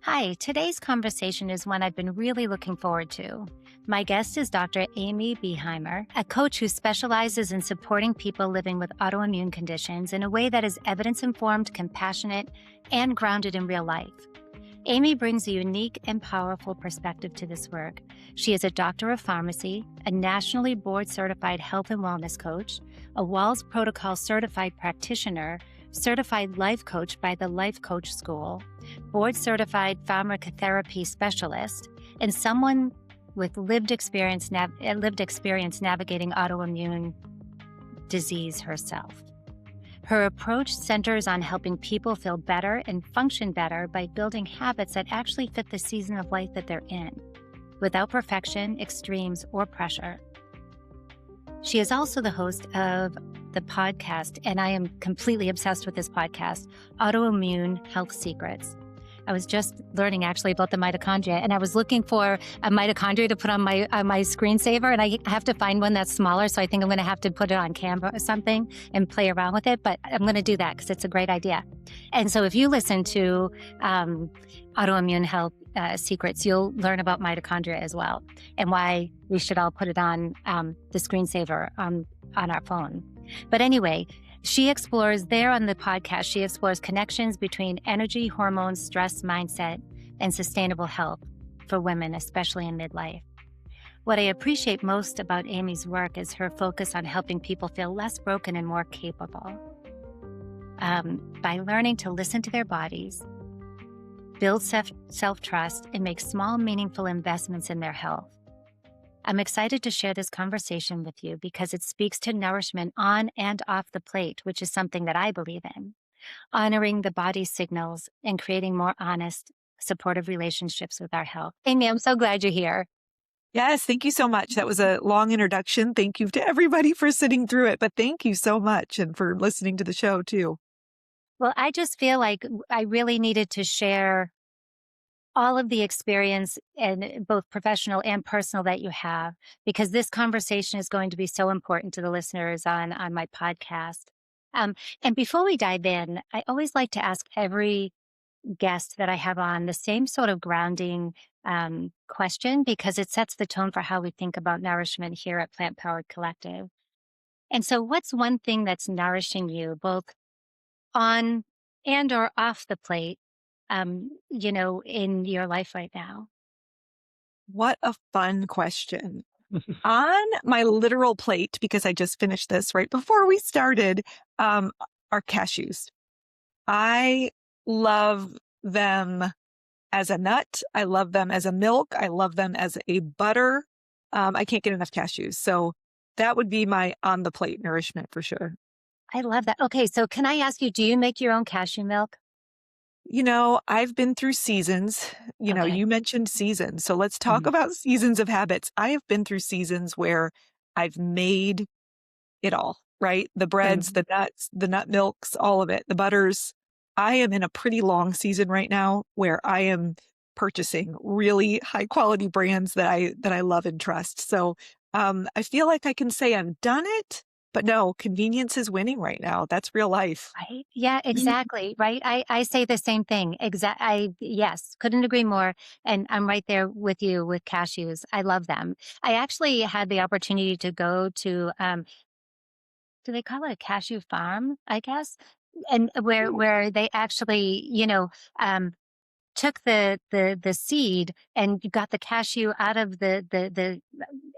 Hi, today's conversation is one I've been really looking forward to. My guest is Dr. Amy Behimer, a coach who specializes in supporting people living with autoimmune conditions in a way that is evidence-informed, compassionate, and grounded in real life. Amy brings a unique and powerful perspective to this work. She is a doctor of pharmacy, a nationally board-certified health and wellness coach, a Walls Protocol certified practitioner, certified life coach by the Life Coach School, board-certified pharmacotherapy specialist, and someone with lived experience navigating autoimmune disease herself. Her approach centers on helping people feel better and function better by building habits that actually fit the season of life that they're in, without perfection, extremes, or pressure. She is also the host of the podcast, and I am completely obsessed with this podcast, Autoimmune Health Secrets. I was just learning actually about the mitochondria, and I was looking for a mitochondria to put on my screensaver, and I have to find one that's smaller, so I think I'm going to have to put it on Canva or something and play around with it, but I'm going to do that because it's a great idea. And so if you listen to Autoimmune Health Secrets, you'll learn about mitochondria as well and why we should all put it on the screensaver on our phone. But anyway, she explores connections between energy, hormones, stress, mindset, and sustainable health for women, especially in midlife. What I appreciate most about Amy's work is her focus on helping people feel less broken and more capable. By learning to listen to their bodies, build self-trust, and make small, meaningful investments in their health. I'm excited to share this conversation with you because it speaks to nourishment on and off the plate, which is something that I believe in, honoring the body's signals and creating more honest, supportive relationships with our health. Amy, I'm so glad you're here. Yes, thank you so much. That was a long introduction. Thank you to everybody for sitting through it, but thank you so much and for listening to the show too. Well, I just feel like I really needed to share all of the experience, and both professional and personal, that you have, because this conversation is going to be so important to the listeners on my podcast. And before we dive in, I always like to ask every guest that I have on the same sort of grounding question, because it sets the tone for how we think about nourishment here at Plant Powered Collective. And so what's one thing that's nourishing you both on and or off the plate, in your life right now? What a fun question. On my literal plate, because I just finished this right before we started, are cashews. I love them as a nut. I love them as a milk. I love them as a butter. I can't get enough cashews. So that would be my on the plate nourishment for sure. I love that. Okay, so can I ask you, do you make your own cashew milk? I've been through seasons. Okay. You mentioned seasons. So let's talk about seasons of habits. I have been through seasons where I've made it all, right? The breads, the nuts, the nut milks, all of it, the butters. I am in a pretty long season right now where I am purchasing really high quality brands that I love and trust. So I feel like I can say I've done it, but no, convenience is winning right now. That's real life. Right? Yeah, exactly. Right. I say the same thing. Yes, couldn't agree more. And I'm right there with you with cashews. I love them. I actually had the opportunity to go to, do they call it a cashew farm, I guess? And where they actually, took the seed and you got the cashew out of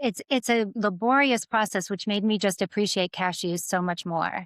it's a laborious process, which made me just appreciate cashews so much more.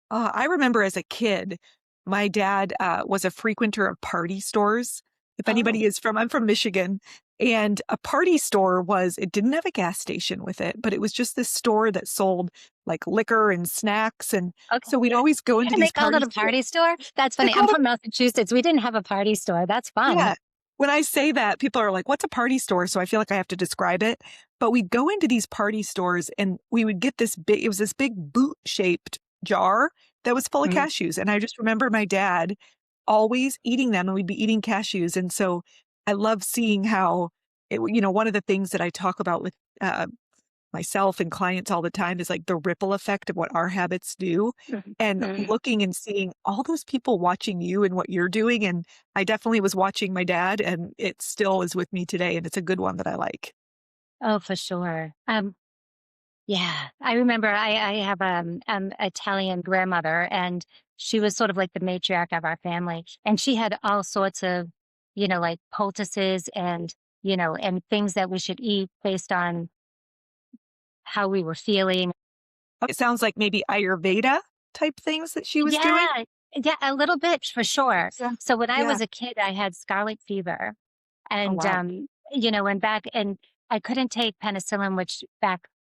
I remember as a kid, my dad was a frequenter of party stores. If anybody is I'm from Michigan, and a party store it didn't have a gas station with it, but it was just this store that sold like liquor and snacks. And so we'd always go into And they these called it a party store? That's funny. I'm from Massachusetts. We didn't have a party store. That's fun. Yeah. When I say that, people are like, what's a party store? So I feel like I have to describe it. But we'd go into these party stores and we would get it was this big boot-shaped jar that was full of cashews. And I just remember my dad always eating them, and we'd be eating cashews. And so I love seeing how one of the things that I talk about with myself and clients all the time is like the ripple effect of what our habits do. And Mhm. looking and seeing all those people watching you and what you're doing. And I definitely was watching my dad, and it still is with me today. And it's a good one that I like. Oh, for sure. Yeah, I remember I have Italian grandmother, and she was sort of like the matriarch of our family, and she had all sorts of, like poultices and and things that we should eat based on how we were feeling. It sounds like maybe Ayurveda type things that she was doing. Yeah, yeah, a little bit for sure. Yeah. So when I Yeah. was a kid, I had scarlet fever, Oh, and wow. and I couldn't take penicillin, which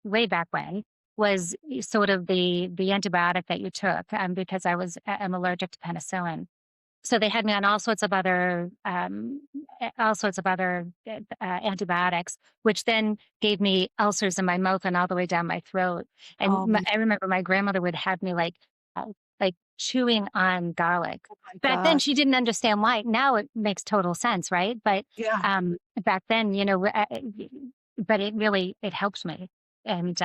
way back when was sort of the antibiotic that you took, because I'm allergic to penicillin. So they had me on all sorts of other antibiotics, which then gave me ulcers in my mouth and all the way down my throat. And Oh, I remember my grandmother would have me like chewing on garlic. my Back then, gosh. she didn't understand why. Now it makes total sense, right? But Yeah. back then, but it helps me. And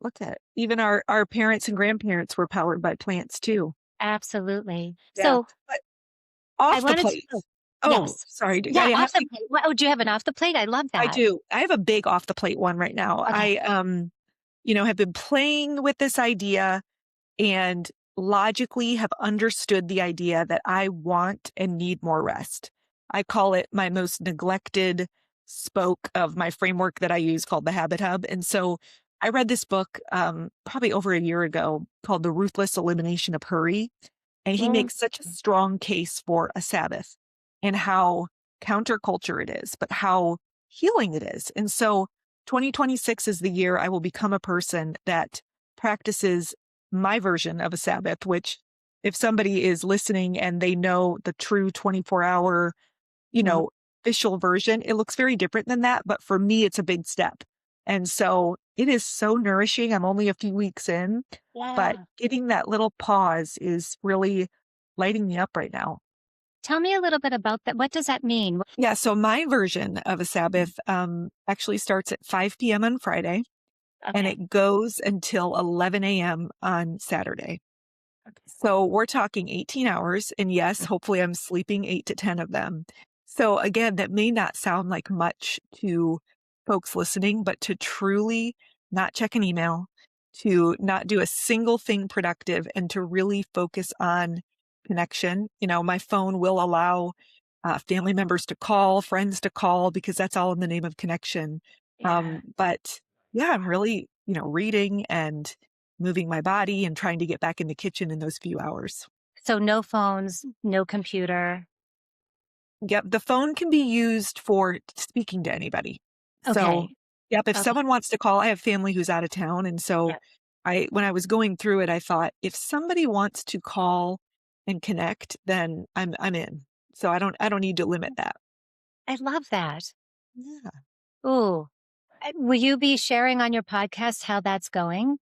Look at even our parents and grandparents were powered by plants too. absolutely. Yeah. So But I off the wanted to. plate. Oh, Oh, yes. sorry. Yeah, I off have the to. plate. Oh, do you have an off the plate? I love I that. do. I have a big off the plate one right now. Okay. Have been playing with this idea and logically have understood the idea that I want and need more rest. I call it my most neglected spoke of my framework that I use called the Habit Hub. And so I read this book probably over a year ago called The Ruthless Elimination of Hurry. And he Mm, makes such a strong case for a Sabbath and how counterculture it is, but how healing it is. And so 2026 is the year I will become a person that practices my version of a Sabbath, which if somebody is listening and they know the true 24-hour, you mhm. know, official version, it looks very different than that. But for me, it's a big step. And so it is so nourishing. I'm only a few weeks in, but Yeah. getting that little pause is really lighting me up right now. Tell me a little bit about that. What does that mean? Yeah. So my version of a Mhm. Sabbath actually starts at 5 p.m. on Friday and Okay. it goes until 11 a.m. on Saturday. So we're talking 18 hours. And yes, hopefully I'm sleeping 8 to 10 of them. So again, that may not sound like much to folks listening, but to truly not check an email, to not do a single thing productive, and to really focus on connection. My phone will allow family members to call, friends to call, because that's all in the name of connection. Yeah. But yeah, I'm really, reading and moving my body and trying to get back in the kitchen in those few hours. So no phones, no computer. Yep, the phone can be used for speaking to anybody. So, Okay. yep, if Okay. someone wants to call, I have family who's out of town, and so Yeah. when I was going through it, I thought if somebody wants to call and connect, then I'm in. So I don't need to limit that. I love that. Yeah. Ooh. Will you be sharing on your podcast how that's going?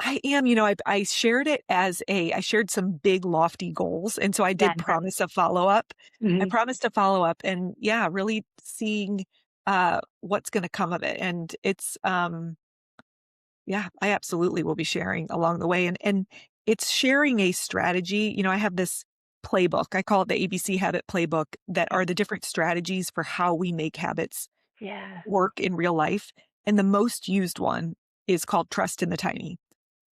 I am, I shared it I shared some big lofty goals. And so I Yeah. did promise a follow up. I Mhm. promised a follow up and yeah, really seeing what's going to come of it. And it's, yeah, I absolutely will be sharing along the way. And it's sharing a strategy. I have this playbook. I call it the ABC habit playbook that are the different strategies for how we make habits Yeah. work in real life. And the most used one is called trust in the tiny.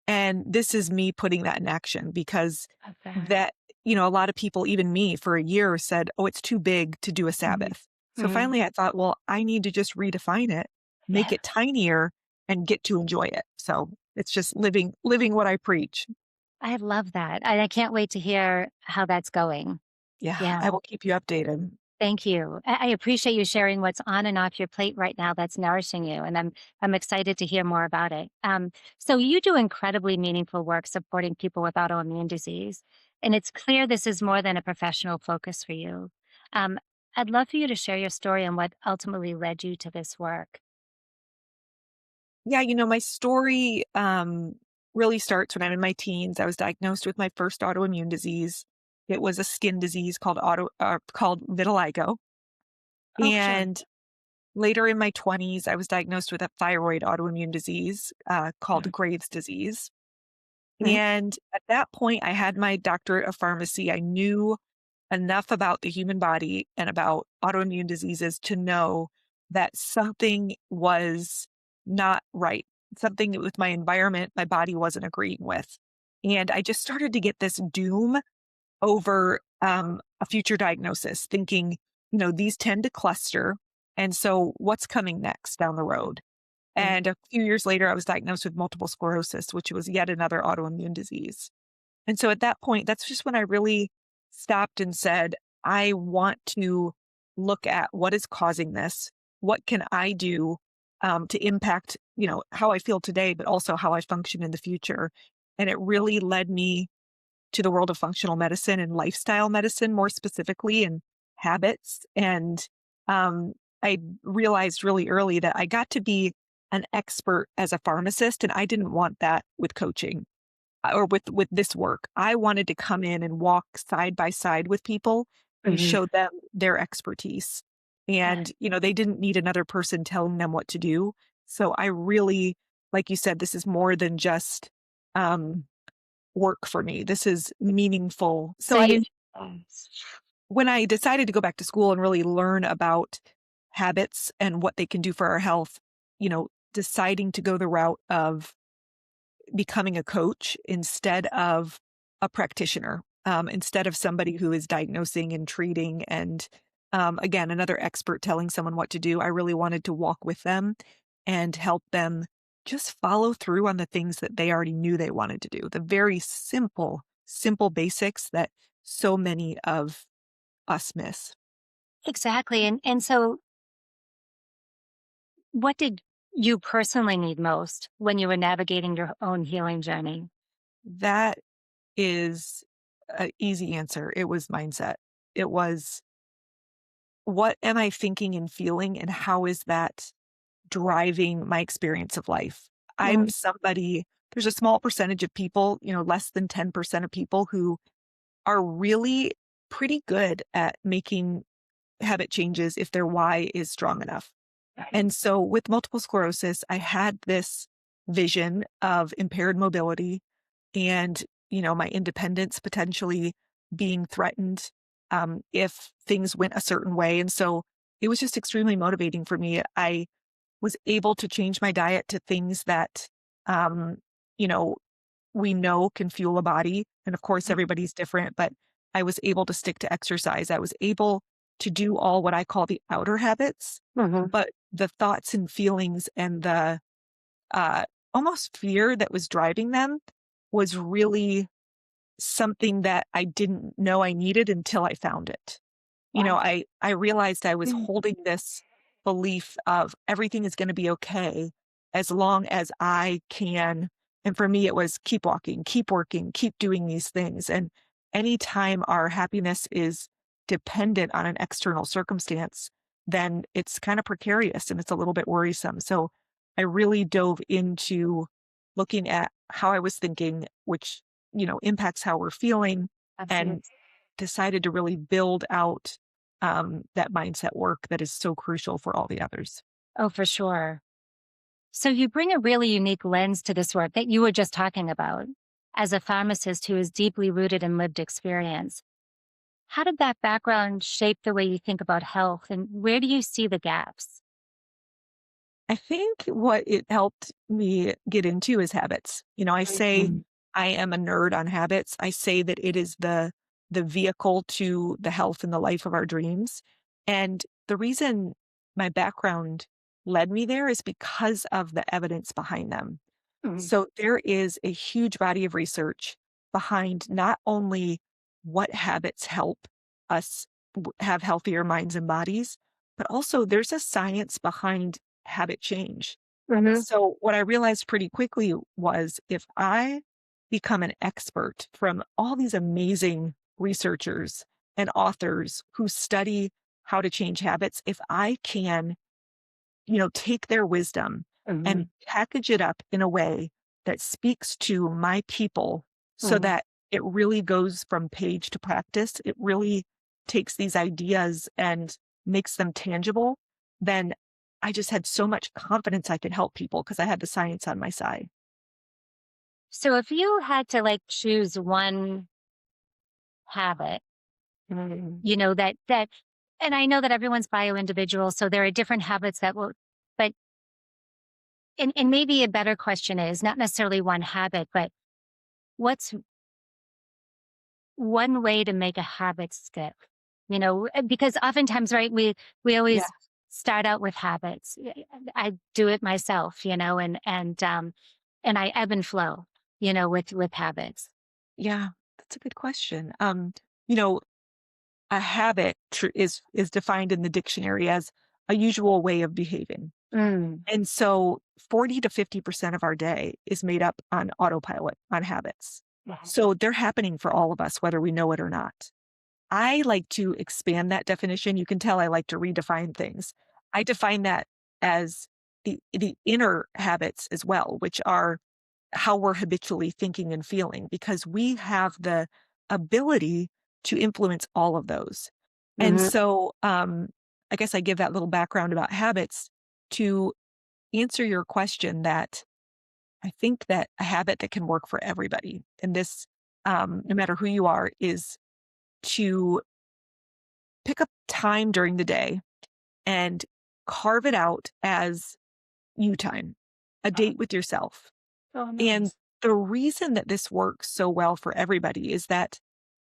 And this is me putting that in action because Love that. that, a lot of people, even me for a year said, oh, it's too big to do a Mhm. Sabbath. So Mhm. finally I thought, well, I need to just redefine it, make Yeah. it tinier and get to enjoy it. So it's just living what I preach. I love that. And I can't wait to hear how that's going. Yeah, Yeah. I will keep you updated. Thank you. I appreciate you sharing what's on and off your plate right now that's nourishing you, and I'm excited to hear more about it. So you do incredibly meaningful work supporting people with autoimmune disease, and it's clear this is more than a professional focus for you. Um, I'd love for you to share your story and what ultimately led you to this work. Yeah, my story really starts when I'm in my teens. I was diagnosed with my first autoimmune disease. It was a skin disease called vitiligo. Oh, sure. And later in my 20s, I was diagnosed with a thyroid autoimmune disease called Graves' disease. Mhm. And at that point, I had my doctorate of pharmacy. I knew enough about the human body and about autoimmune diseases to know that something was not right. Something with my environment, my body wasn't agreeing with. And I just started to get this doom over a future diagnosis, thinking, these tend to cluster. And so what's coming next down the road? Mhm. And a few years later, I was diagnosed with multiple sclerosis, which was yet another autoimmune disease. And so at that point, that's just when I really stopped and said, I want to look at what is causing this. What can I do to impact, how I feel today, but also how I function in the future? And it really led me to the world of functional medicine and lifestyle medicine, more specifically, and habits. And um, I realized really early that I got to be an expert as a pharmacist, and I didn't want that with coaching or with this work. I wanted to come in and walk side by side with people and Mhm. show them their expertise. And, they didn't need another person telling them what to do. So I really, like you said, this is more than just um, work for me. This is meaningful. So So you when I decided to go back to school and really learn about habits and what they can do for our health, deciding to go the route of becoming a coach instead of a practitioner, instead of somebody who is diagnosing and treating and, again, another expert telling someone what to do. I really wanted to walk with them and help them just follow through on the things that they already knew they wanted to do. The very simple basics that so many of us miss. exactly. And so what did you personally need most when you were navigating your own healing journey? That is an easy answer. It was mindset. It was, what am I thinking and feeling, and how is that driving my experience of life? I'm Mhm. somebody, there's a small percentage of people, less than 10% of people who are really pretty good at making habit changes if their why is strong enough. Right. And so with multiple sclerosis, I had this vision of impaired mobility and, my independence potentially being threatened if things went a certain way. And so it was just extremely motivating for me. I was able to change my diet to things that, um, you know, we know can fuel a body. And of course, everybody's different, but I was able to stick to exercise. I was able to do all what I call the outer habits, Mhm. but the thoughts and feelings and the uh, almost fear that was driving them was really something that I didn't know I needed until I found it. Wow. I realized I was Mm. holding this belief of everything is going to be okay as long as I can. And for me, it was keep walking, keep working, keep doing these things. And anytime our happiness is dependent on an external circumstance, then it's kind of precarious and it's a little bit worrisome. So I really dove into looking at how I was thinking, which, impacts how we're feeling, and Absolutely. decided to really build out that mindset work that is so crucial for all the others. Oh, for sure. So you bring a really unique lens to this work that you were just talking about. As a pharmacist who is deeply rooted in lived experience, how did that background shape the way you think about health and where do you see the gaps? I think what it helped me get into is habits. I say Mhm. I am a nerd on habits. I say that it is the vehicle to the health and the life of our dreams. And the reason my background led me there is because of the evidence behind them. Mhm. So there is a huge body of research behind not only what habits help us have healthier minds and bodies, but also there's a science behind habit change. Mhm. So what I realized pretty quickly was if I become an expert from all these amazing researchers and authors who study how to change habits, if I can, take their wisdom and Mhm. package it up in a way that speaks to my people so Mhm. that it really goes from page to practice. It really takes these ideas and makes them tangible. Then I just had so much confidence I could help people because I had the science on my side. So if you had to like choose one habit, Mm. that and I know that everyone's bio individual, so there are different habits that will, but and maybe a better question is not necessarily one habit, but what's one way to make a habit stick? Because oftentimes, right, we Yeah. always start out with habits. I do it myself, and I ebb and flow, with habits. Yeah. That's a good question. You know, a habit is defined in the dictionary as a usual way of behaving. Mm. And so 40 to 50% of our day is made up on autopilot, on habits. Wow. So they're happening for all of us, whether we know it or not. I like to expand that definition. You can tell I like to redefine things. I define that as the inner habits as well, which are how we're habitually thinking and feeling, because we have the ability to influence all of those. And Mhm. so I guess I give that little background about habits to answer your question that I think that a habit that can work for everybody, and this, no matter who you are, is to pick up time during the day and carve it out as you time, a date with yourself. Oh, And nice. the reason that this works so well for everybody is that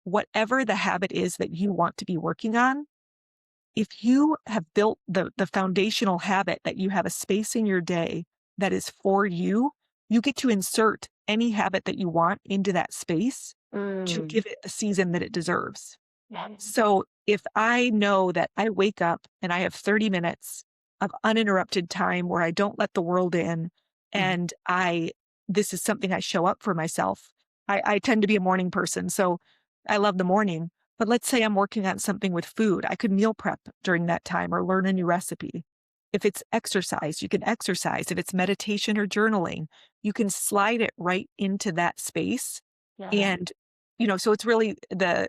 whatever the habit is that you want to be working on, if you have built the foundational habit that you have a space in your day that is for you, you get to insert any habit that you want into that space to Mm. give it the season that it deserves. Yeah. So if I know that I wake up and I have 30 minutes of uninterrupted time where I don't let the world in, Mhm. and this is something I show up for myself. I tend to be a morning person, so I love the morning. But let's say I'm working on something with food. I could meal prep during that time or learn a new recipe. If it's exercise, you can exercise. If it's meditation or journaling, you can slide it right into that space. Yeah. And, so it's really the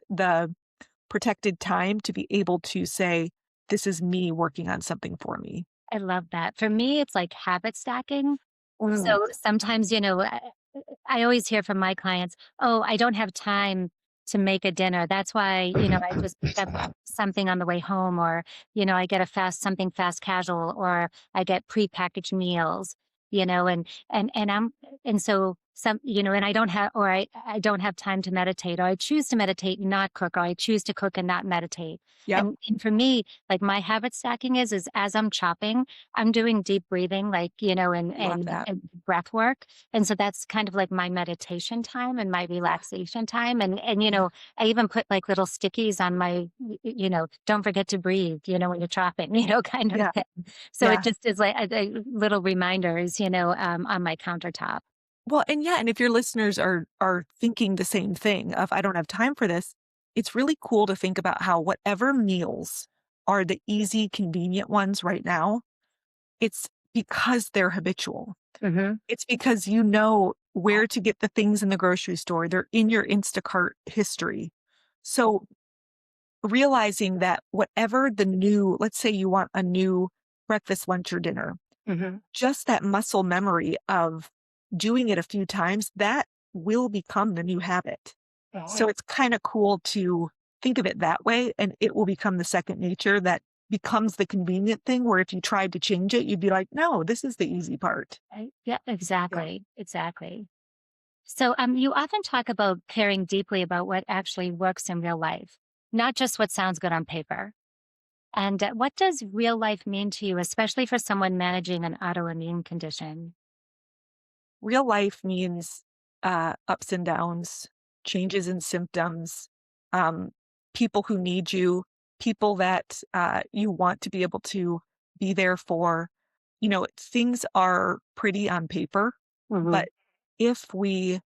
protected time to be able to say, "This is me working on something for me." I love that. For me, it's like habit stacking. Mm. So sometimes, I always hear from my clients, "Oh, I don't have time to make a dinner. That's why, I just pick up something on the way home, or, I get something fast casual, or I get prepackaged meals, and so and I don't have, or I don't have time to meditate, or I choose to meditate and not cook, or I choose to cook and not meditate." Yep, And for me, like my habit stacking is as I'm chopping, I'm doing deep breathing, like, love that. and breath work. And so that's kind of like my meditation time and my Yeah, relaxation time. And yeah, I even put like little stickies on my, don't forget to breathe, when you're chopping, kind of yeah, thing. So it yeah. just is like a little reminders, on my countertop. Well, and yeah, and if your listeners are thinking the same thing of I don't have time for this, it's really cool to think about how whatever meals are the easy, convenient ones right now, it's because they're habitual. Hmm. It's because you know where to get the things in the grocery store. They're in your Instacart history. So realizing that whatever the new, let's say you want a new breakfast, lunch, or dinner, Hmm. just that muscle memory of doing it a few times, that will become the new habit. So it's kind of cool to think of it that way, and it will become the second nature that becomes the convenient thing where if you tried to change it, you'd be like, no, this is the easy part. Yeah, Yeah. exactly. Exactly. So, you often talk about caring deeply about what actually works in real life, not just what sounds good on paper. And what does real life mean to you, especially for someone managing an autoimmune condition? Real life means ups and downs, changes in symptoms, um, people who need you, people that you want to be able to be there for. Things are pretty on paper, Hmm. but if we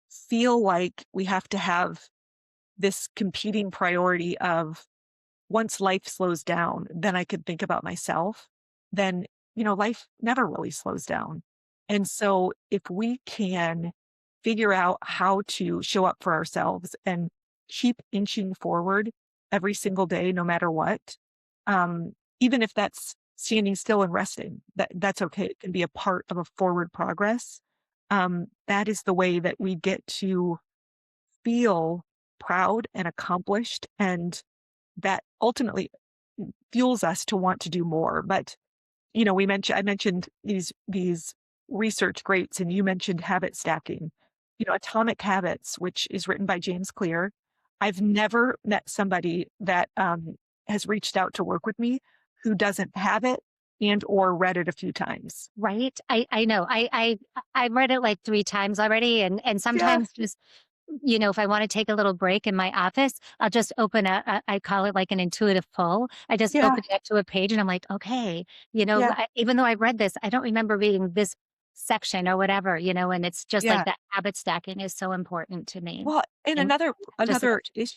feel like we have to have this competing priority of once life slows down, then I could think about myself, then, life never really slows down. And so if we can figure out how to show up for ourselves and keep inching forward every single day, no matter what, even if that's standing still and resting. That's okay. It can be a part of a forward progress. That is the way that we get to feel proud and accomplished, and that ultimately fuels us to want to do more. But I mentioned these research greats, and you mentioned habit stacking. Atomic Habits, which is written by James Clear. I've never met somebody that has reached out to work with me who doesn't have it and or read it a few times. Right? I know. I've read it like 3 times already, and Yeah, sometimes just, if I wanna take a little break in my office, I'll just open I call it like an intuitive pull. I just yeah, open it up to a page and I'm like, "Okay," yeah, even though I read this, I don't remember reading this section or whatever, and it's just like yeah. that habit stacking is so important to me. Well, and And just like another issue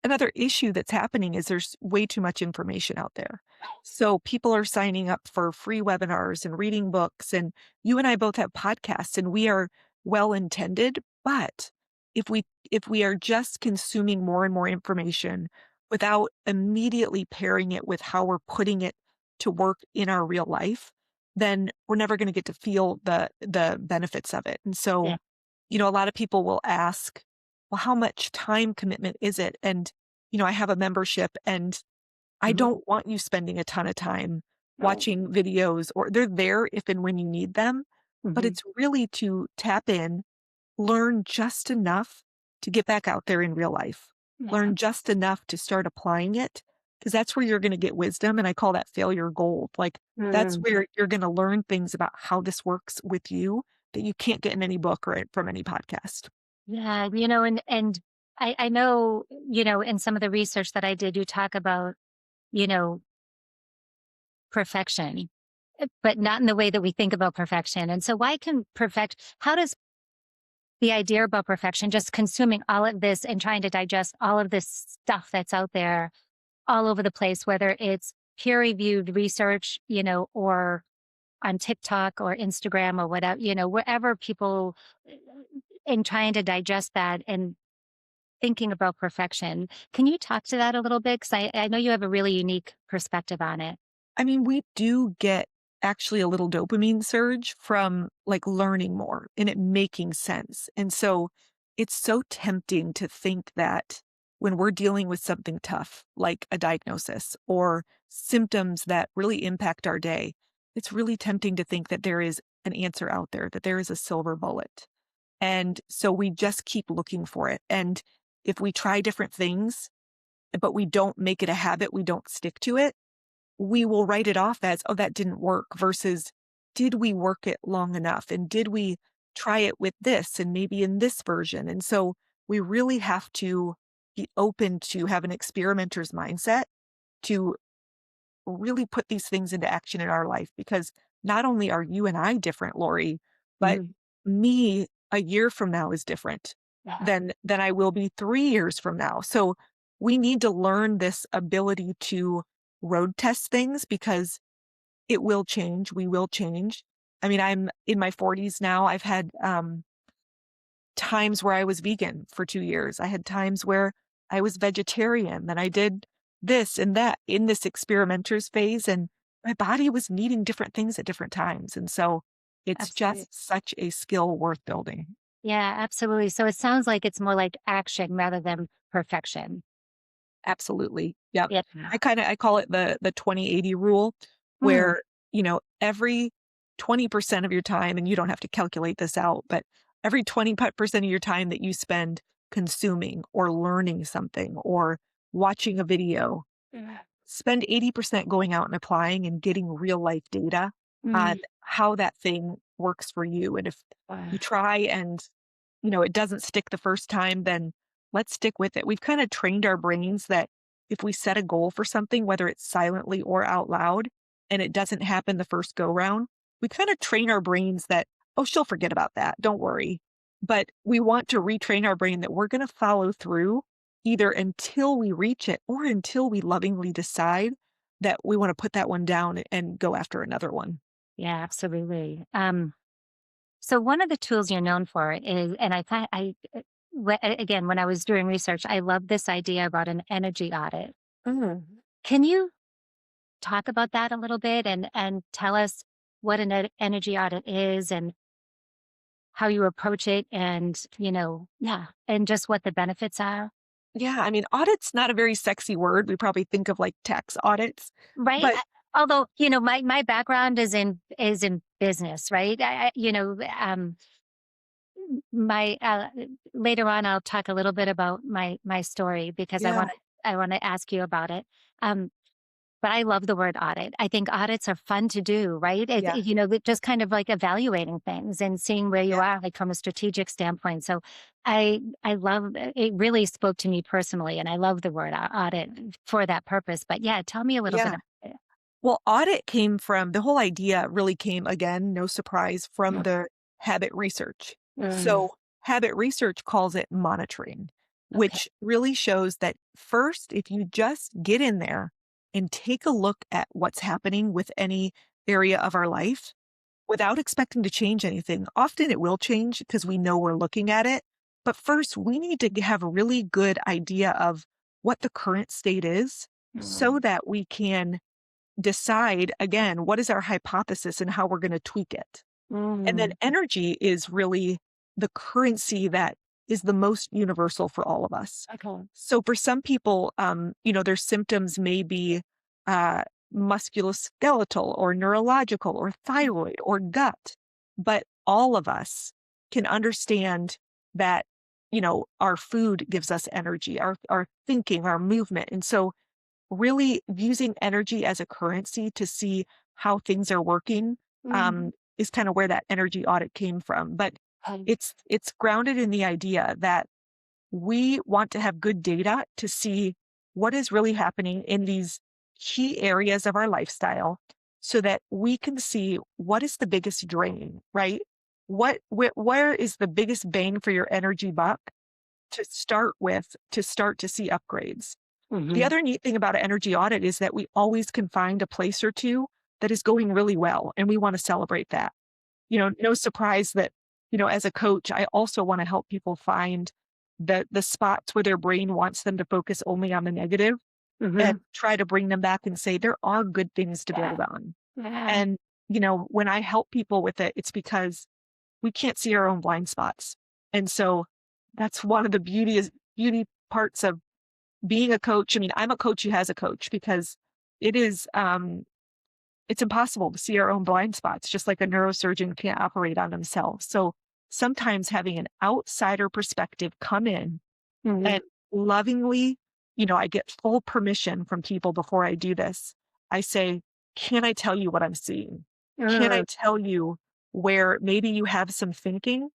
another issue that's happening is there's way too much information out there. So people are signing up for free webinars and reading books, and you and I both have podcasts, and we are well intended, but if we are just consuming more and more information without immediately pairing it with how we're putting it to work in our real life, then we're never going to get to feel the benefits of it. And so, Yeah. a lot of people will ask, well, how much time commitment is it? And, I have a membership, and I Mhm. don't want you spending a ton of time No. watching videos, or they're there if and when you need them. But Mhm. it's really to tap in, learn just enough to get back out there in real life, Yeah. learn just enough to start applying it, because that's where you're going to get wisdom. And I call that failure gold. Like, that's Mm. where you're going to learn things about how this works with you that you can't get in any book or from any podcast. Yeah, and I know, in some of the research that I did, you talk about, you know, perfection, but not in the way that we think about perfection. And so how does the idea about perfection, just consuming all of this and trying to digest all of this stuff that's out there all over the place, whether it's peer reviewed research, or on TikTok or Instagram or whatever, wherever people in trying to digest that and thinking about perfection. Can you talk to that a little bit? Because I know you have a really unique perspective on it. I mean, we do get actually a little dopamine surge from like learning more and it making sense. And so it's so tempting to think that when we're dealing with something tough, like a diagnosis or symptoms that really impact our day, it's really tempting to think that there is an answer out there, that there is a silver bullet. And so we just keep looking for it. And if we try different things, but we don't make it a habit, we don't stick to it, we will write it off as, oh, that didn't work, versus did we work it long enough? And did we try it with this and maybe in this version? And so we really have to be open to have an experimenter's mindset to really put these things into action in our life, because not only are you and I different, Lori, but Mhm. me a year from now is different Yeah. than I will be 3 years from now. So we need to learn this ability to road test things, because it will change. We will change. I mean, I'm in my 40s now. I've had times where I was vegan for 2 years. I had times where I was vegetarian. Then I did this and that in this experimenter's phase. And my body was needing different things at different times. And so it's Absolutely. just such a skill worth building. Yeah, absolutely. So it sounds like it's more like action rather than perfection. Absolutely. Yep. Yeah. I call it the 20/80 rule, Mm. where, every 20% of your time, and you don't have to calculate this out, but every 20% of your time that you spend consuming or learning something or watching a video, Mm. spend 80% going out and applying and getting real life data on Mm. how that thing works for you. And if you try and, it doesn't stick the first time, then let's stick with it. We've kind of trained our brains that if we set a goal for something, whether it's silently or out loud, and it doesn't happen the first go round, we kind of train our brains that, oh, she'll forget about that. Don't worry. But we want to retrain our brain that we're going to follow through either until we reach it or until we lovingly decide that we want to put that one down and go after another one. Yeah, absolutely. So one of the tools you're known for is, and I thought again, when I was doing research, I love this idea about an energy audit. Mm. Can you talk about that a little bit and tell us what an energy audit is and how you approach it and, yeah, and just what the benefits are? Yeah, I mean, audit's not a very sexy word. We probably think of like tax audits, Right? but Although, my background is in business, right? My later on I'll talk a little bit about my story because I yeah, want to I want to ask you about it. Um but I love the word audit. I think audits are fun to do, right? yeah, Just kind of like evaluating things and seeing where you yeah, are, like from a strategic standpoint. So I love it. Really spoke to me personally, and I love the word audit for that purpose. But yeah, tell me a little bit yeah. about it. Well, audit came from the whole idea really came again, no surprise, from the habit research. Mm, So, habit research calls it monitoring, okay. which really shows that first, if you just get in there and take a look at what's happening with any area of our life without expecting to change anything, often it will change because we know we're looking at it. But first, we need to have a really good idea of what the current state is so Mm, that we can decide again what is our hypothesis and how we're going to tweak it. And then mm, energy is really the currency that is the most universal for all of us. okay. So for some people, their symptoms may be uh, musculoskeletal or neurological or thyroid or gut, but all of us can understand that our food gives us energy, our thinking, our movement, and so really using energy as a currency to see how things are working Mm, is kind of where that energy audit came from. But okay. it's grounded in the idea that we want to have good data to see what is really happening in these key areas of our lifestyle so that we can see what is the biggest drain, right? Where is the biggest bang for your energy buck to start with to start to see upgrades? The Hmm. other neat thing about an energy audit is that we always can find a place or two that is going really well, and we want to celebrate that. No surprise that, as a coach, I also want to help people find the spots where their brain wants them to focus only on the negative and Hmm. try to bring them back and say there are good things to Yeah. build on. Yeah. And, when I help people with it, it's because we can't see our own blind spots. And so that's one of the beauty parts of being a coach. I mean, I'm a coach who has a coach because it is it's impossible to see our own blind spots, just like a neurosurgeon can't operate on themselves. So sometimes having an outsider perspective come in Hmm. and lovingly, I get full permission from people before I do this. I say, can I tell you what I'm seeing? Can I Mm, tell you where maybe you have some thinking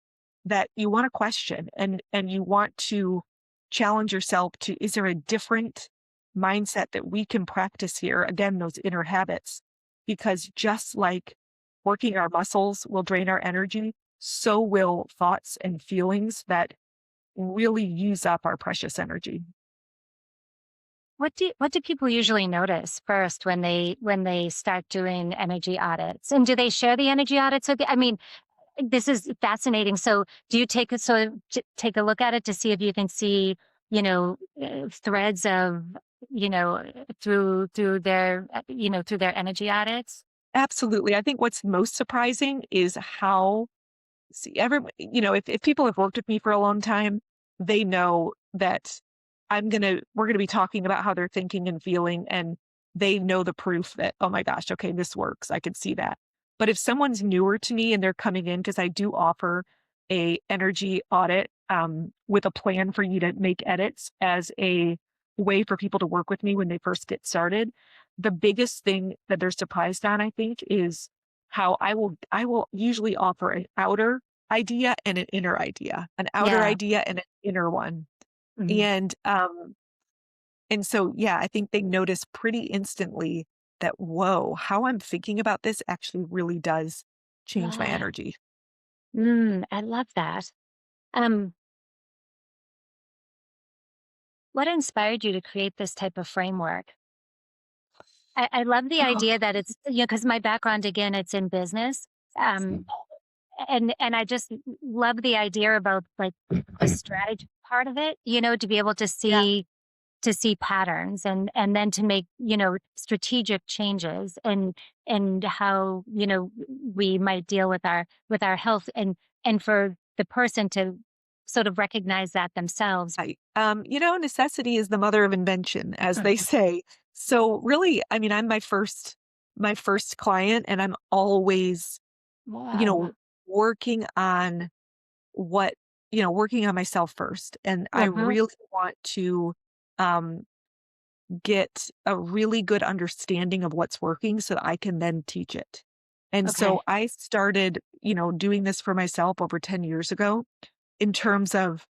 that you want to question and you want to challenge yourself to, is there a different mindset that we can practice here? Again, those inner habits, because just like working our muscles will drain our energy, so will thoughts and feelings that really use up our precious energy. what do people usually notice first when they start doing energy audits? And do they share the energy audits with you? I mean, this is fascinating. So, do you take a look at it to see if you can see, threads of, through their energy audits? Absolutely. I think what's most surprising is how see if people have worked with me for a long time, they know that we're gonna be talking about how they're thinking and feeling, and they know the proof that, oh my gosh, okay, this works. I can see that. But if someone's newer to me and they're coming in, because I do offer a energy audit with a plan for you to make edits as a way for people to work with me when they first get started. The biggest thing that they're surprised on, I think, is how I will usually offer an outer idea and an inner idea, an outer Yeah. idea and an inner one. Mhm. And so, yeah, I think they notice pretty instantly that, whoa, how I'm thinking about this actually really does change my Yeah. energy. I love that. Um, what inspired you to create this type of framework? I love the Oh, idea that it's, because my background again, it's in business. Um, and I just love the idea about like the strategy part of it, to be able to yeah. see. to see patterns and then to make, strategic changes and how, we might deal with our health and for the person to sort of recognize that themselves. Right. Necessity is the mother of invention, as they Mhm. say. So really, I mean, I'm my first client, and I'm always, you Wow. know, working on what, working on myself first. And I Mhm. really want to um, get a really good understanding of what's working so that I can then teach it. And so Okay. I started, doing this for myself over 10 years ago in terms of,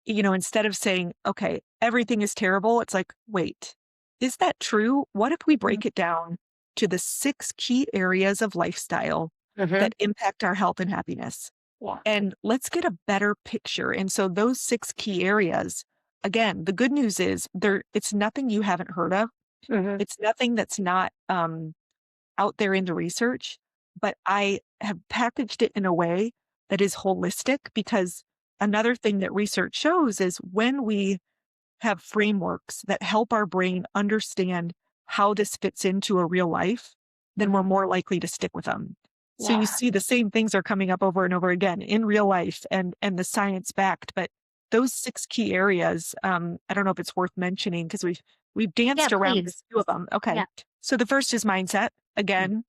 instead of saying, okay, everything is terrible, it's like, wait, is that true? What if we Mhm. break it down to the 6 key areas of lifestyle Mhm. that impact our health and happiness? Yeah. And let's get a better picture. And so those 6 key areas, again, the good news is it's nothing you haven't heard of. Mhm. It's nothing that's not out there in the research, but I have packaged it in a way that is holistic because another thing that research shows is when we have frameworks that help our brain understand how this fits into a real life, then we're Mhm. more likely to stick with them. So you Yeah. see the same things are coming up over and over again in real life and the science backed, but those 6 key areas, I don't know if it's worth mentioning because we've Yeah, danced around a please. few of them. Okay. Yeah. So the first is mindset. Mm. Again,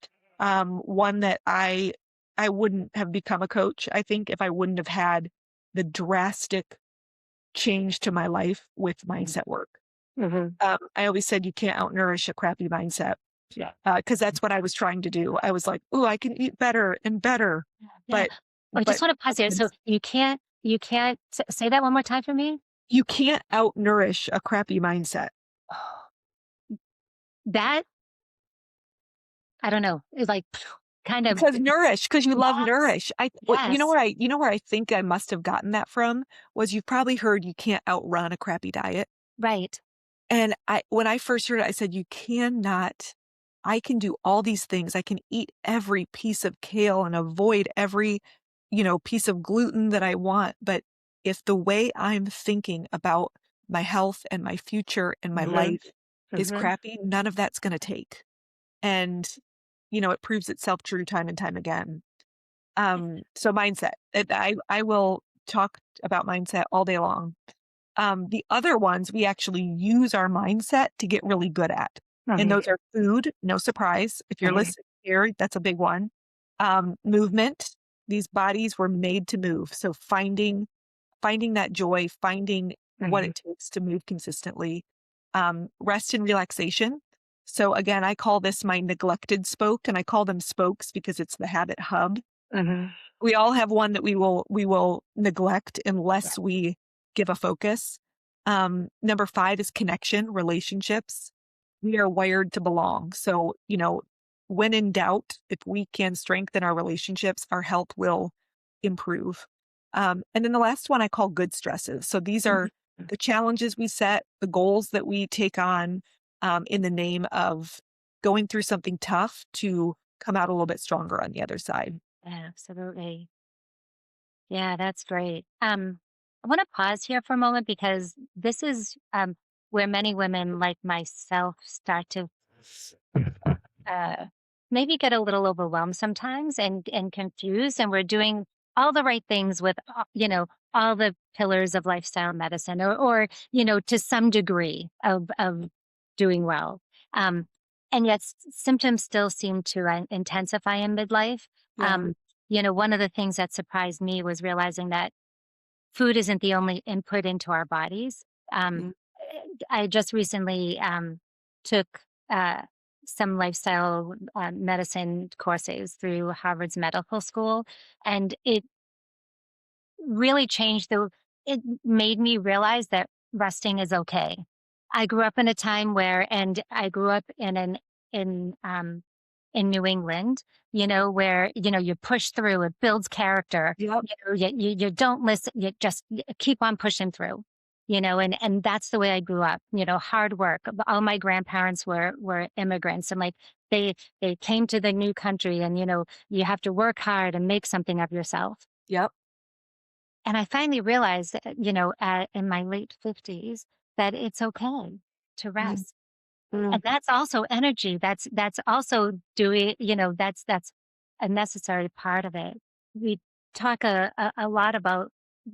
one that I wouldn't have become a coach, I think, if I wouldn't have had the drastic change to my life with Mm. mindset work. Mhm. I always said you can't outnourish a crappy mindset Yeah. because that's what I was trying to do. I was like, "Oh, I can eat better and better," Yeah. but I just but wanna pause there. So you can't say that one more time for me? you can't outnourish a crappy mindset That I don't know, it's like kind of because you love yes, nourish. yes, You know where I think I must have gotten that from was you've probably heard you can't outrun a crappy diet. right. And when I first heard it, I said, "You cannot I can do all these things. I can eat every piece of kale and avoid every, piece of gluten that I want, but if the way I'm thinking about my health and my future and my Mhm, life is mhm. crappy, none of that's gonna take." And, it proves itself true time and time again. So mindset. I will talk about mindset all day long. The other ones we actually use our mindset to get really good at. And Mhm, those are food, no surprise. If you're mhm, listening here, that's a big one. Movement. These bodies were made to move. So finding that joy, finding what mhm, it takes to move consistently. Rest and relaxation. So again, I call this my neglected spoke, and I call them spokes because it's the habit hub. mhm. We all have one that we will neglect Yeah. unless we give a focus. Number 5 is connection, relationships. We are wired to belong. So, when in doubt, if we can strengthen our relationships, our health will improve. And then the last one I call good stresses. So these are Mhm. the challenges we set, the goals that we take on in the name of going through something tough to come out a little bit stronger on the other side. Absolutely. Yeah, that's great. I wanna pause here for a moment because this is, where many women like myself start to uh, maybe get a little overwhelmed sometimes and confused, and we're doing all the right things with all the pillars of lifestyle medicine, or to some degree of doing well, um, and yet symptoms still seem to intensify in midlife. Yeah. um, One of the things that surprised me was realizing that food isn't the only input into our bodies. Um, Yeah. I just recently took uh, some lifestyle medicine courses through Harvard's medical school, and really changed it made me realize that resting is okay. I grew up in a time where and I grew up in New England, where, you push through, it builds character. Yep. You don't listen, you just keep on pushing through. And that's the way I grew up, hard work. All my grandparents were immigrants and like they came to the new country and you have to work hard and make something of yourself. Yep. And I finally realized that, in my late 50s that it's okay. to Mm, rest. mm. And that's also energy. That's also doing, that's a necessary part of it. We talk a lot about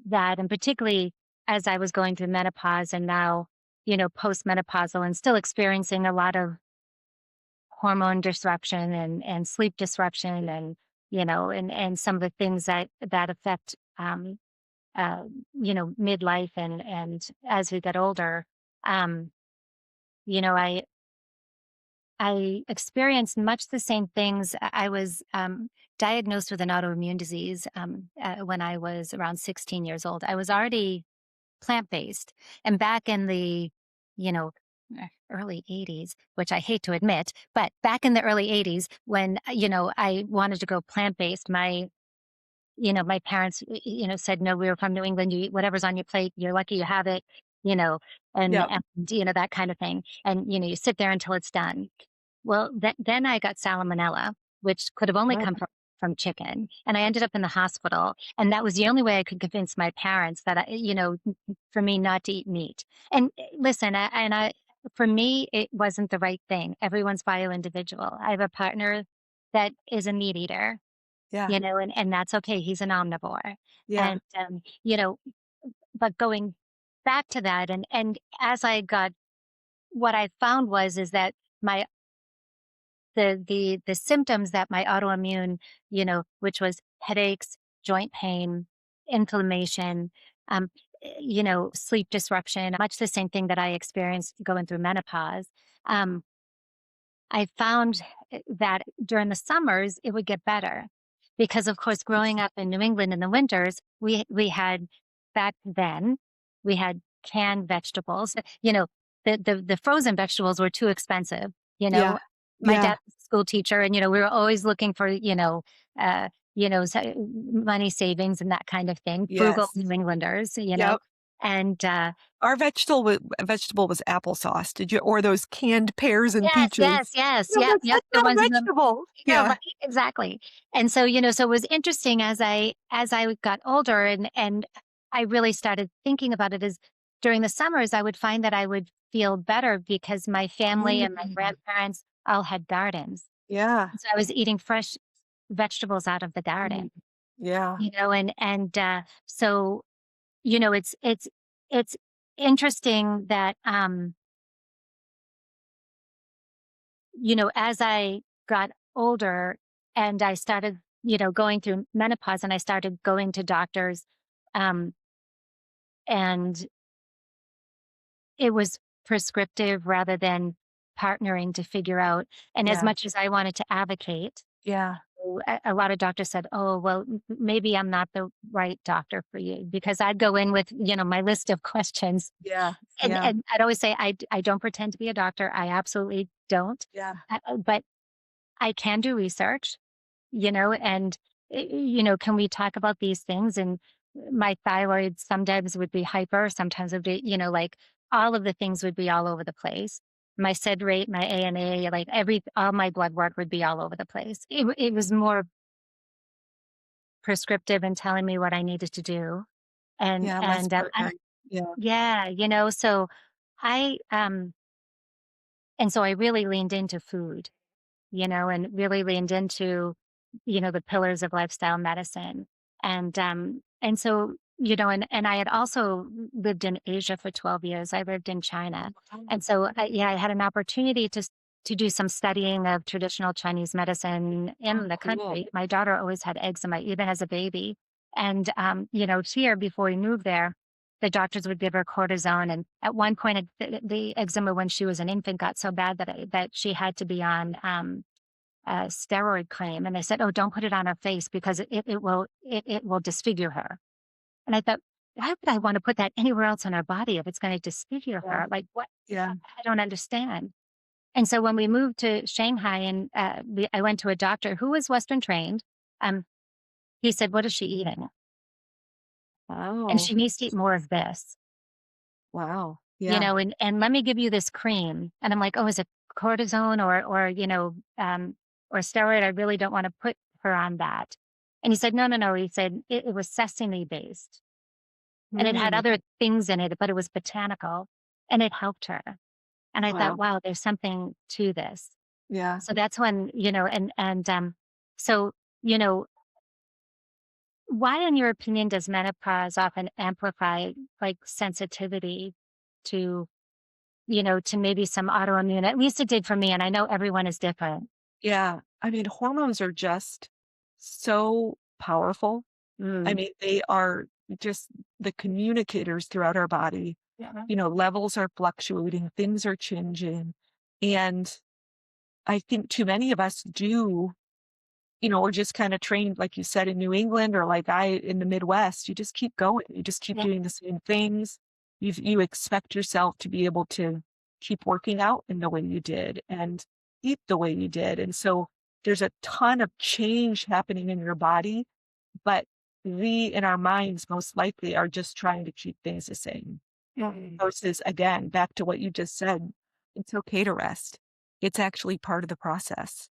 that, and particularly as I was going through menopause and now, postmenopausal and still experiencing a lot of hormone disruption and sleep disruption and, and some of the things that affect, midlife and as we get older. Um, you know, I experienced much the same things. I was diagnosed with an autoimmune disease when I was around 16 years old. I was already plant based. And back in the, you know, early 80s, which I hate to admit, but back in the early 80s, when, I wanted to go plant based, my parents, said, no, we were from New England. You eat whatever's on your plate. You're lucky you have it, you know, Yep. that kind of thing. And, you sit there until it's done. Well, then I got salmonella, which could have only Oh, come from chicken. And I ended up in the hospital. And that was the only way I could convince my parents that, for me not to eat meat. And listen, for me, it wasn't the right thing. Everyone's bio individual. I have a partner that is a meat eater, yeah. and that's okay. He's an omnivore. Yeah. And, but going back to that, and as I got, what I found is that my the symptoms that my autoimmune, which was headaches, joint pain, inflammation, um, sleep disruption, much the same thing that I experienced going through menopause. Um, I found that during the summers it would get better because, of course, growing up in New England in the winters, we had back then we had canned vegetables. The frozen vegetables were too expensive. You Yeah. know, my Yeah. dad was a school teacher, and we were always looking for uh, money savings and that kind of thing. Frugal Yes. New Englanders, Yep. and Our vegetable was applesauce. Did you or those canned pears and yes, yes, peaches? yes, I'm yep, like, yep, "That's the not a ones in the vegetable." yeah, Yeah. right, exactly. And so, so it was interesting as I got older and I really started thinking about it is during the summers, I would find that I would feel better because my family and my Mm. grandparents all had gardens. Yeah. So I was eating fresh vegetables out of the Mm. garden, Yeah. so, it's interesting that, as I got older and I started, going through menopause and I started going to doctors, um, and it was prescriptive rather than partnering to figure out. And as Yeah. much as I wanted to advocate, Yeah. a lot of doctors said, "Oh, well, maybe I'm not the right doctor for you," because I'd go in with, my list of questions, Yeah. and Yeah. and I'd always say, I don't pretend to be a doctor. I absolutely don't, Yeah. but I can do research. And, can we talk about these things? And my thyroid sometimes would be hyper, sometimes it would be, like all of the things would be all over the place. My SID rate, my ANA, like all my blood work would be all over the place. It was more prescriptive and telling me what I needed to do. And, Yeah, less and, potent. Yeah. yeah, so I, and so I really leaned into food, and really leaned into, the pillars of lifestyle medicine. And so, and I had also lived in Asia for 12 years. I lived in China. Wow. And so, I had an opportunity to do some studying of traditional Chinese medicine Oh, in the cool. country. My daughter always had eczema, even as a baby. And, here before we moved there, the doctors would give her cortisone. And at one point, the eczema when she was an infant got so bad that she had to be on a steroid cream. And they said, "Oh, don't put it on her face because it will disfigure her." And I thought, why would I want to put that anywhere else on her body if it's going to disfigure Yeah. her? Like what? Yeah. I don't understand. And so when we moved to Shanghai and I went to a doctor who was Western trained, um, he said, "What is she eating?" And Oh, she needs to eat more of this. wow. Yeah. And let me give you this cream. And I'm like, "Oh, is it cortisone or steroid? I really don't want to put her on that." And he said, "No, no, no." He said it was sesame based and it had Mm. other things in it, but it was botanical and it helped her. And I thought, Wow. wow, there's something to this. Yeah. So that's when, so, you know, why, in your opinion, does menopause often amplify like sensitivity to, to maybe some autoimmune? At least it did for me. And I know everyone is different. Yeah. I mean, hormones are just so powerful. I Mm. mean, they are just the communicators throughout our body. Yeah. Levels are fluctuating, things are changing. And I think too many of us we're just kind of trained, like you said, in New England or like I in the Midwest. You just keep going. You just keep Yeah. doing the same things. You expect yourself to be able to keep working out in the way you did and eat the way you did. And so there's a ton of change happening in your body, but we in our minds most likely are just trying to keep things the same. Mm. Versus again, back to what you just said, it's okay to rest. It's actually part of the process.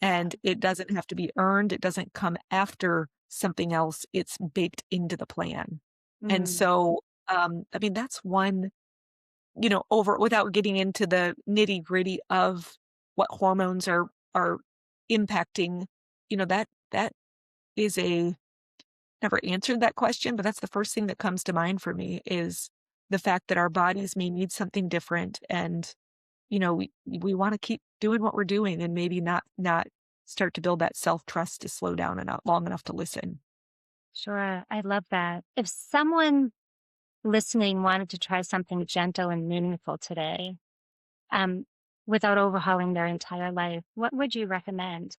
And it doesn't have to be earned. It doesn't come after something else. It's baked into the plan. And Mm. so, I mean, that's one, over without getting into the nitty gritty of what hormones are impacting, that is never answered that question, but that's the first thing that comes to mind for me is the fact that our bodies may need something different. And we want to keep doing what we're doing and maybe not start to build that self-trust to slow down and not long enough to listen. Sure. I love that. If someone listening wanted to try something gentle and meaningful today, um, without overhauling their entire life, what would you recommend?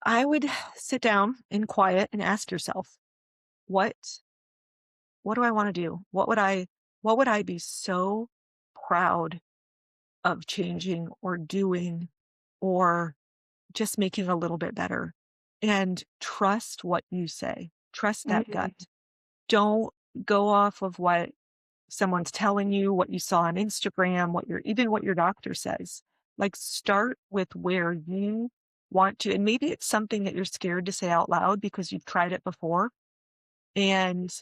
I would sit down in quiet and ask yourself, what what do I want to do? What would I be so proud of changing or doing or just making a little bit better? And trust what you say. Trust that Mm. gut. Don't go off of what someone's telling you, what you saw on Instagram, what your doctor says. Like start with where you want to, and maybe it's something that you're scared to say out loud because you've tried it before and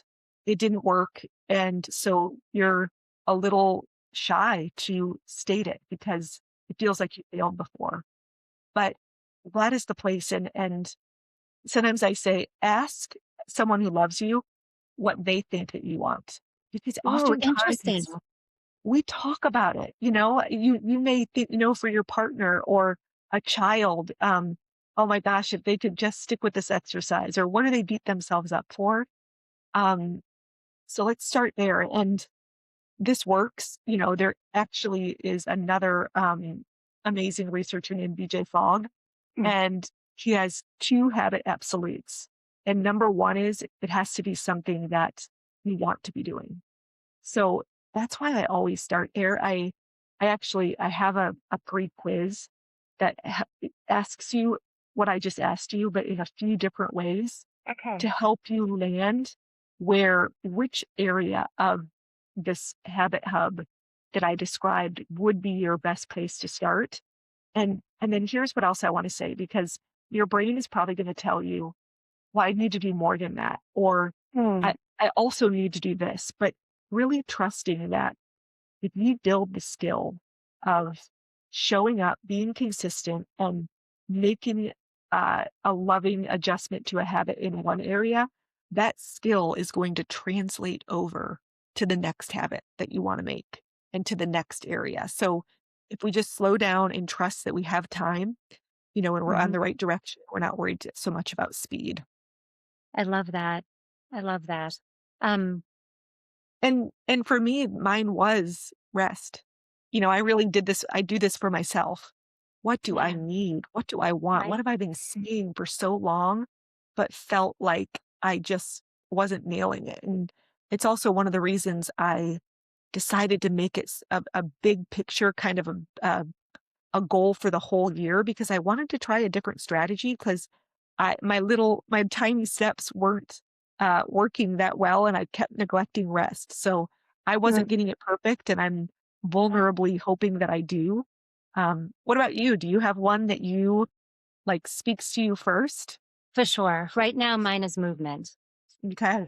it didn't work. And so you're a little shy to state it because it feels like you failed before. But that is the place. And sometimes I say, ask someone who loves you what they think that you want. Because Oh, oftentimes interesting. we talk about it, you may think, for your partner or a child, oh my gosh, if they could just stick with this exercise, or what do they beat themselves up for? Um, so let's start there. And this works. There actually is another amazing researcher named BJ Fogg, Mm. and he has two habit absolutes. And number one is it has to be something that you want to be doing. So that's why I always start there. I have a pre-quiz that it asks you what I just asked you, but in a few different ways Okay. to help you land which area of this habit hub that I described would be your best place to start. And then here's what else I want to say, because your brain is probably going to tell you, well, I need to do more than that, or Mm. I also need to do this, but really trusting that if you build the skill of showing up, being consistent, and making a loving adjustment to a habit in one area, that skill is going to translate over to the next habit that you want to make and to the next area. So if we just slow down and trust that we have time, and we're on Mhm. the right direction, we're not worried so much about speed. I love that. I love that. Um, And for me, mine was rest. I really did this. I do this for myself. What do I yeah. need? What do I want? What Right. have I been saying for so long, but felt like I just wasn't nailing it? And it's also one of the reasons I decided to make it a big picture kind of a goal for the whole year, because I wanted to try a different strategy, because my tiny steps weren't working that well, and I kept neglecting rest. So I wasn't Mm. getting it perfect, and I'm vulnerably hoping that I do. What about you? Do you have one that you like speaks to you first? For sure. Right now, mine is movement. Okay.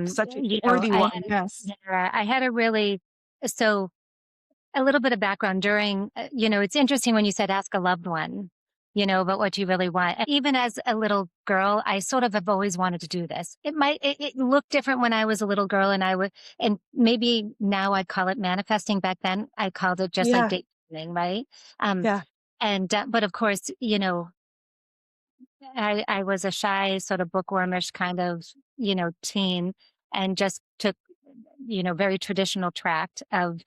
Such a worthy I one. had, Yes. yeah, I had a really, so a little bit of background during, it's interesting when you said ask a loved one, about what you really want. Even as a little girl, I sort of have always wanted to do this. It looked different when I was a little girl and maybe now I'd call it manifesting. Back then, I called it just like Yeah. dating, right? Um, Yeah. but of course, I was a shy, sort of bookwormish kind of, teen and just took, very traditional tract of,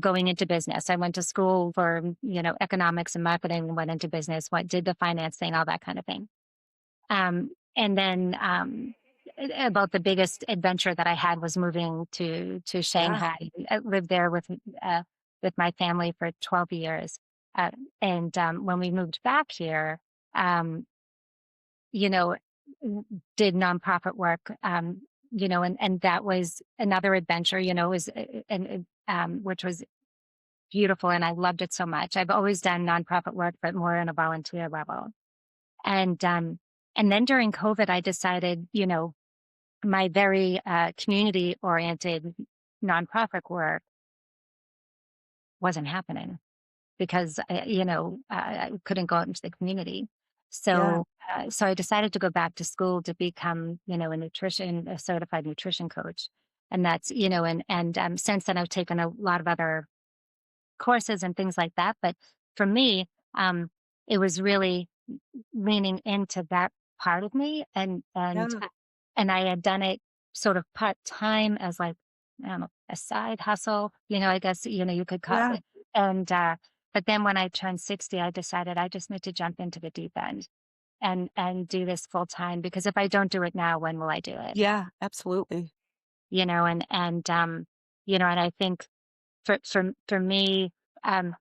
going into business. I went to school for, economics and marketing, went into business, did the finance thing, all that kind of thing. And then about the biggest adventure that I had was moving to Yeah. Shanghai. I lived there with my family for 12 years. And when we moved back here, um, you know, did nonprofit work, and that was another adventure, which was beautiful. And I loved it so much. I've always done nonprofit work, but more on a volunteer level. And, um, and then during COVID, I decided, my very community oriented nonprofit work wasn't happening because I couldn't go out into the community. Yeah. So I decided to go back to school to become, a certified nutrition coach. And that's, since then I've taken a lot of other courses and things like that. But for me, um, it was really leaning into that part of me Yeah. and I had done it sort of part time as like, I don't know, a side hustle, I guess, you could call Yeah. it. And, but then when I turned 60, I decided I just need to jump into the deep end and do this full time because if I don't do it now, when will I do it? Yeah. Absolutely. You know, and I think for me, um,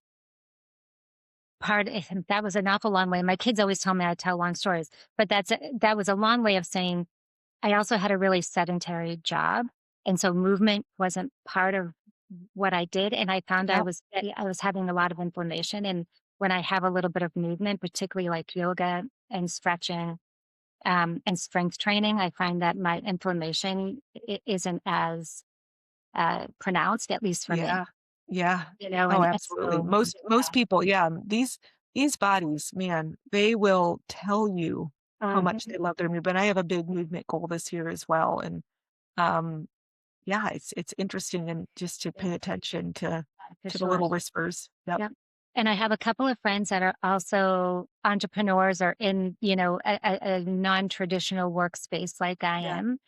that was an awful long way. My kids always tell me I tell long stories, but that was a long way of saying I also had a really sedentary job, and so movement wasn't part of what I did, and I found Yep. I was having a lot of inflammation, and when I have a little bit of movement, particularly like yoga and stretching, and strength training, I find that my inflammation isn't as, pronounced, at least for me, Yeah. Yeah. Oh, and absolutely. so Most people, yeah, these bodies, man, they will tell you how much Mhm, they love their movement. I have a big movement goal this year as well, and um, yeah, it's interesting and just to pay attention for to the sure. little whispers. Yep. Yep. And I have a couple of friends that are also entrepreneurs or in, a non-traditional workspace like I Yeah. am.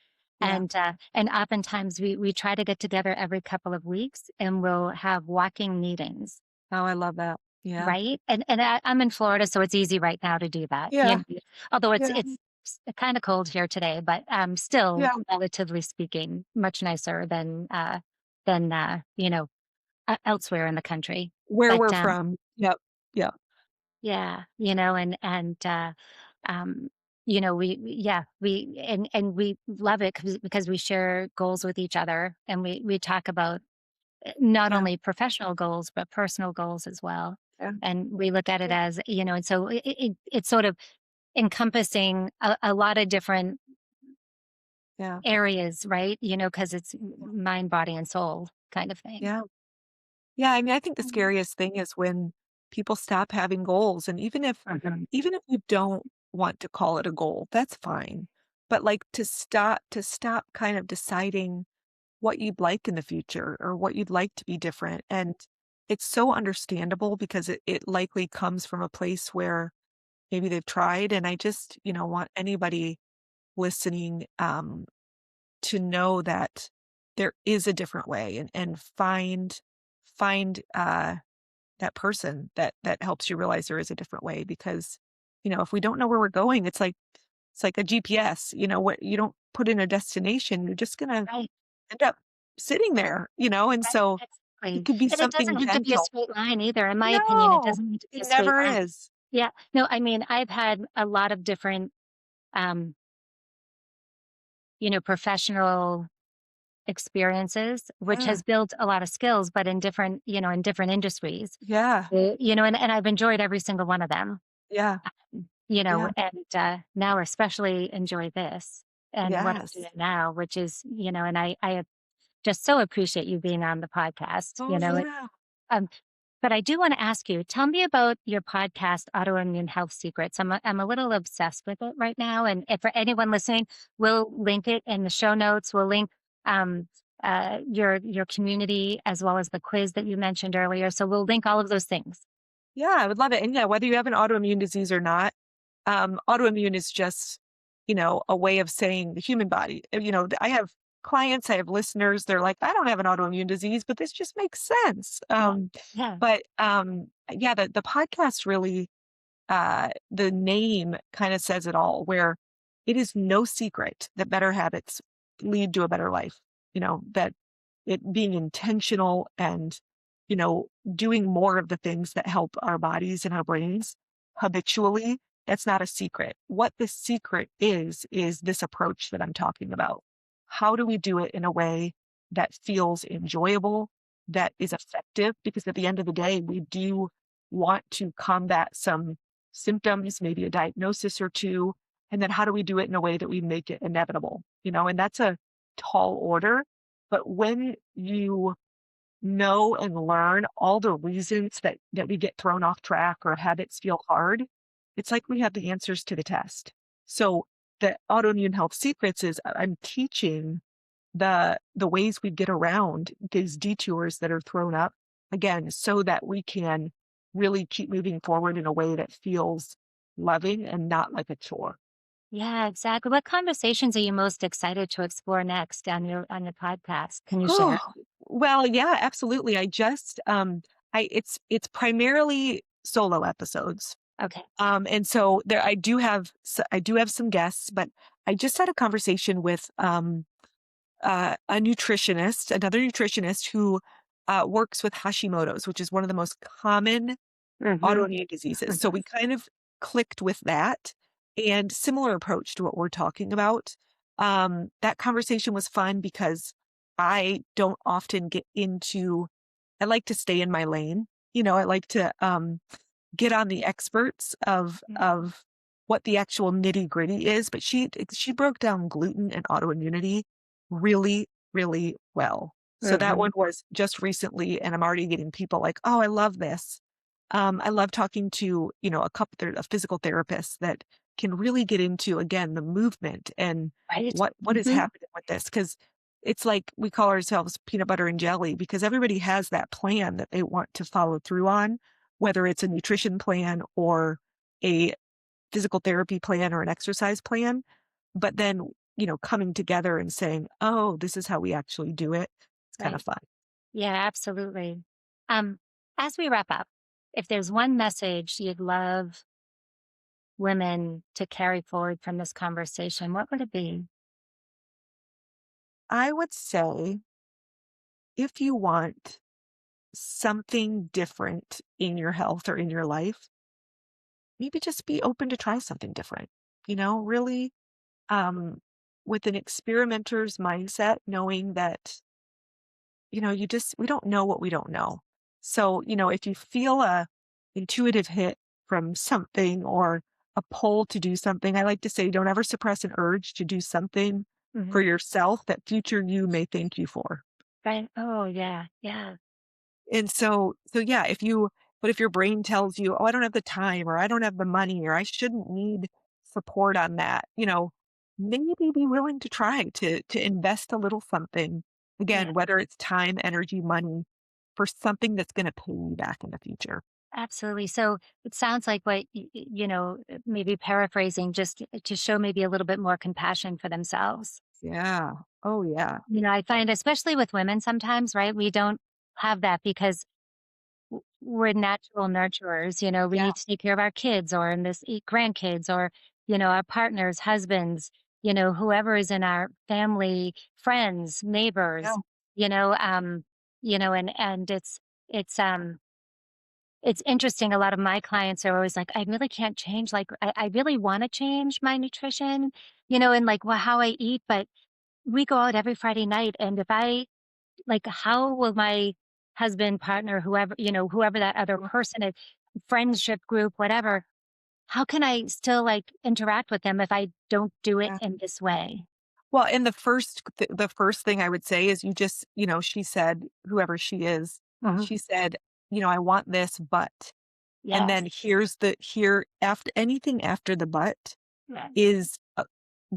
Yeah. And oftentimes we try to get together every couple of weeks and we'll have walking meetings, Oh, I love that. Yeah. right? I'm in Florida, so it's easy right now to do that. Yeah. Although Yeah. it's kind of cold here today, but still Yeah. relatively speaking, much nicer than elsewhere in the country. Where But we're from. Yep. Yep. yeah, um, and we love it because we share goals with each other and we talk about not Yeah. only professional goals, but personal goals as well. Yeah. And we look at it Yeah. as, and so it's sort of encompassing a lot of different Yeah. areas, right? Because it's mind, body, and soul kind of thing. Yeah. Yeah, I mean, I think the Mhm. scariest thing is when people stop having goals, and Mhm. even if you don't want to call it a goal, that's fine. But, like, to stop kind of deciding what you'd like in the future or what you'd like to be different, and it's so understandable because it likely comes from a place where maybe they've tried, and I just, want anybody listening, to know that there is a different way and find that person that helps you realize there is a different way because, if we don't know where we're going, it's like a GPS, what you don't put in a destination, you're just gonna Right. end up sitting there, and Right, so it exactly. could be And it something doesn't have to be a gentle. straight line either. In my opinion, it No, doesn't need to be it a straight never line. is. Yeah. No, I mean, I've had a lot of different, um, professional experiences, which Yeah, has built a lot of skills, but in different industries. yeah, And I've enjoyed every single one of them. yeah, yeah, And now especially enjoy this and what I'm yes. doing now, which is, and I just so appreciate you being on the podcast. Oh, yeah. Um, but I do want to ask you, tell me about your podcast, Autoimmune Health Secrets. I'm a little obsessed with it right now. And if for anyone listening, we'll link it in the show notes. We'll link um, your community as well as the quiz that you mentioned earlier. So we'll link all of those things. Yeah, I would love it. And yeah, whether you have an autoimmune disease or not, autoimmune is just, a way of saying the human body. I have clients, I have listeners, they're like, I don't have an autoimmune disease, but this just makes sense. Yeah. Yeah. But yeah, the podcast really, the name kind of says it all, where it is no secret that better habits lead to a better life, that it being intentional and, you know, doing more of the things that help our bodies and our brains habitually, that's not a secret. What the secret is this approach that I'm talking about. How do we do it in a way that feels enjoyable, that is effective? Because at the end of the day, we do want to combat some symptoms, maybe a diagnosis or two. And then how do we do it in a way that we make it inevitable? And that's a tall order. But when you know and learn all the reasons that we get thrown off track or habits feel hard, it's like we have the answers to the test. So the autoimmune health secrets is I'm teaching the ways we get around these detours that are thrown up, again, so that we can really keep moving forward in a way that feels loving and not like a chore. Yeah, exactly. What conversations are you most excited to explore next on your podcast? Can you Oh, share? well, yeah, absolutely. I just it's primarily solo episodes. Okay. And so there I do have some guests, but I just had a conversation with a nutritionist, another nutritionist who works with Hashimoto's, which is one of the most common Mm-hmm. autoimmune diseases. So we kind of clicked with that and similar approach to what we're talking about. That conversation was fun because I don't often get into, I like to stay in my lane. I like to get on the experts of what the actual nitty gritty is. But she broke down gluten and autoimmunity really, really well. So that Mm-hmm. one was just recently, and I'm already getting people like, "Oh, I love this." I love talking to a physical therapist that can really get into again the movement and Right. what is Mm-hmm. happening with this because it's like we call ourselves peanut butter and jelly because everybody has that plan that they want to follow through on, whether it's a nutrition plan or a physical therapy plan or an exercise plan. But then, coming together and saying, oh, this is how we actually do it. It's kind of Right. fun. Yeah, absolutely. Um, as we wrap up, if there's one message you'd love women to carry forward from this conversation, what would it be? I would say if you want something different in your health or in your life, maybe just be open to try something different. Really um, with an experimenter's mindset, knowing that we don't know what we don't know. So, if you feel a intuitive hit from something or a pull to do something, I like to say, don't ever suppress an urge to do something for Mhm. yourself that future you may thank you for. Right. Oh, yeah. Yeah. And so yeah, but if your brain tells you, oh, I don't have the time or I don't have the money or I shouldn't need support on that, maybe be willing to try to invest a little something. Yeah. Again, whether it's time, energy, money for something that's going to pay you back in the future. Absolutely. So it sounds like what, maybe paraphrasing, just to show maybe a little bit more compassion for themselves. Yeah. Oh yeah. I find, especially with women sometimes, right? We don't have that because we're natural nurturers. We Yeah. need to take care of our kids or in this grandkids or, our partners, husbands, whoever is in our family, friends, Yeah. neighbors, you know, um, and it's interesting. A lot of my clients are always like, I really can't change. Like, I really want to change my nutrition, and like how I eat, but we go out every Friday night. And if I like, how will my husband, partner, whoever that other Yeah. person is, friendship group, whatever, how can I still like interact with them if I don't do it Yeah. in this way? Well, and the first thing I would say is you just, she said, whoever she is, Mhm. she said, I want this, but, and Yes. then here after anything after the but Yes. is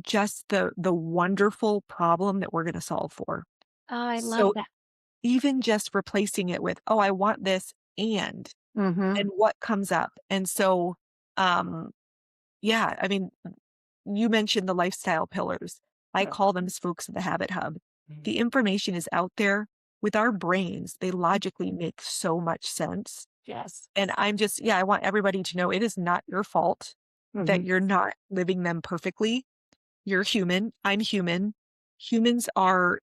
just the wonderful problem that we're going to solve for. Oh, I love So that. even just replacing it with, oh, I want this Mhm. and what comes up. And so, um, yeah, I mean, you mentioned the lifestyle pillars. I Right. call them spokes of the habit hub. The information is out there. With our brains, they logically make so much sense. Yes. And yeah, I want everybody to know it is not your fault that Mhm. you're not living them perfectly. You're human. I'm human. Humans are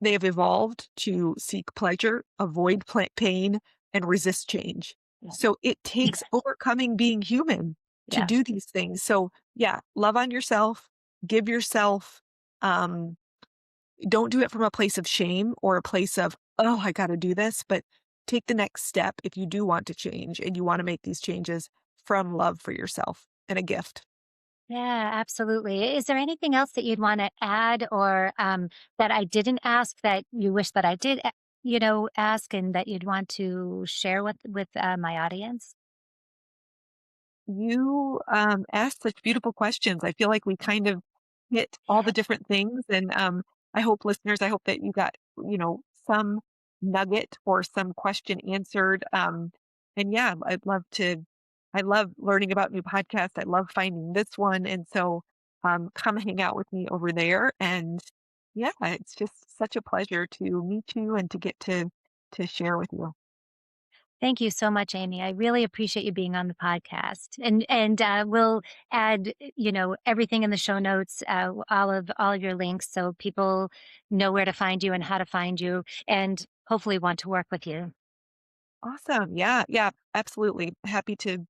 they have evolved to seek pleasure, avoid pain, and resist change. Yeah. So it takes overcoming being human to Yeah. do these things. So yeah, love on yourself, give yourself, um, don't do it from a place of shame or a place of, oh, I got to do this, but take the next step if you do want to change and you want to make these changes from love for yourself and a gift. Yeah, absolutely. Is there anything else that you'd wanna add or, that I didn't ask that you wish that I did, ask and that you'd want to share with my audience? You asked such beautiful questions. I feel like we kind of hit all the different things. And I hope that you got, some nugget or some question answered. And yeah, I love learning about new podcasts. I love finding this one. And so come hang out with me over there. And yeah, it's just such a pleasure to meet you and to get to share with you. Thank you so much, Amy. I really appreciate you being on the podcast. And we'll add, everything in the show notes, all of your links so people know where to find you and how to find you and hopefully want to work with you. Awesome. Yeah, yeah, absolutely. Happy to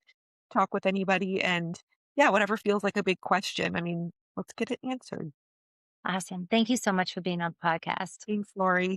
talk with anybody and yeah, whatever feels like a big question. I mean, let's get it answered. Awesome. Thank you so much for being on the podcast. Thanks, Lori.